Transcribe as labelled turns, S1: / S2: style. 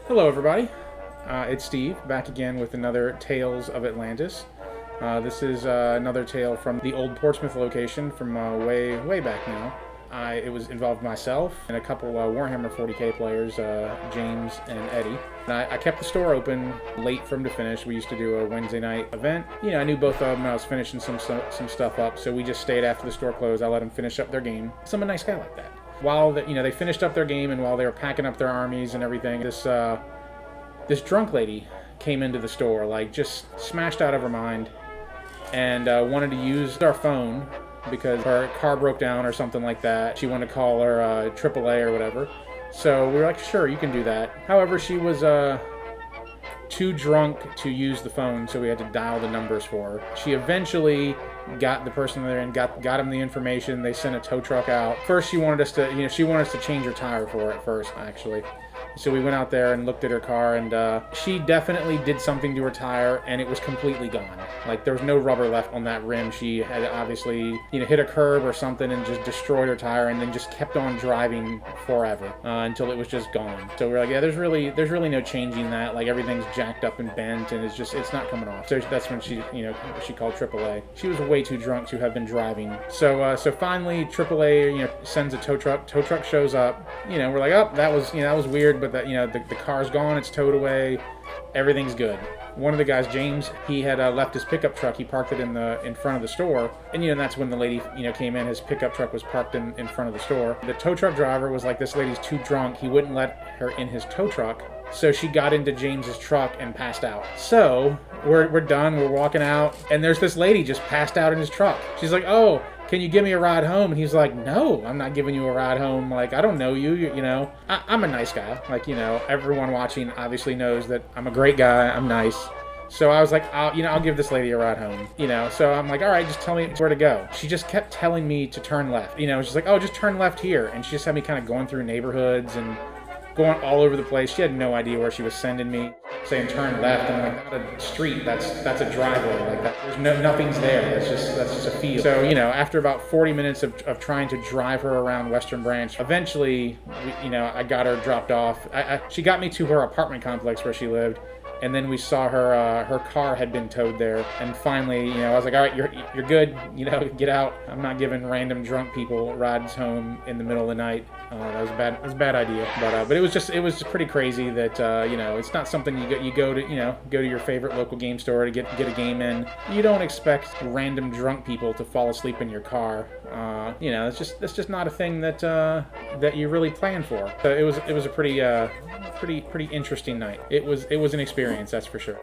S1: Hello, everybody. It's Steve, back again with another Tales of Atlantis. This is another tale from the old Portsmouth location from way back now. It was involved myself and a couple Warhammer 40k players, James and Eddie. And I kept the store open late from to finish. We used to do a Wednesday night event. You know, I knew both of them. I was finishing some stuff up, so we just stayed after the store closed. I let them finish up their game. I'm a nice guy like that. While they finished up their game and while they were packing up their armies and everything, this drunk lady came into the store, like just smashed out of her mind, and wanted to use our phone because her car broke down or something like that. She wanted to call her AAA or whatever. So we were like, sure, you can do that. However, she was too drunk to use the phone, so we had to dial the numbers for her. She eventually got the person there and got him the information. They sent a tow truck out. First, she wanted us to change her tire for it first, actually. So we went out there and looked at her car, and she definitely did something to her tire, and it was completely gone. Like, there was no rubber left on that rim. She had obviously, hit a curb or something and just destroyed her tire, and then just kept on driving forever until it was just gone. So we're like, yeah, there's really no changing that. Like, everything's jacked up and bent, and it's not coming off. So that's when she called AAA. She was way too drunk to have been driving. So finally, AAA, sends a tow truck. Tow truck shows up. We're like, oh, that was weird. But that the car's gone, it's towed away, everything's good. One of the guys, James, he had left his pickup truck. He parked it in front of the store, and that's when the lady came in. His pickup truck was parked in front of the store. The tow truck driver was like, this lady's too drunk. He wouldn't let her in his tow truck, so she got into James's truck and passed out. So we're done. We're walking out, and there's this lady just passed out in his truck. She's like, oh, can you give me a ride home? And he's like, no, I'm not giving you a ride home. Like, I don't know you, I'm a nice guy. Like, everyone watching obviously knows that I'm a great guy. I'm nice. So I was like, I'll give this lady a ride home. So I'm like, all right, just tell me where to go. She just kept telling me to turn left. She's like, oh, just turn left here. And she just had me kind of going through neighborhoods and going all over the place. She had no idea where she was sending me, saying turn left, and I'm like, not a street, that's a driveway. Like, there's nothing's there. That's just a field. So after about 40 minutes of trying to drive her around Western Branch, eventually I got her dropped off. She got me to her apartment complex where she lived. And then we saw her car had been towed there. And finally, I was like, all right, you're good. Get out. I'm not giving random drunk people rides home in the middle of the night. That was a bad idea. But it was pretty crazy that it's not something you go to your favorite local game store to get a game in. You don't expect random drunk people to fall asleep in your car. It's just not a thing that you really plan for. So it was a pretty interesting night. It was an experience, that's for sure.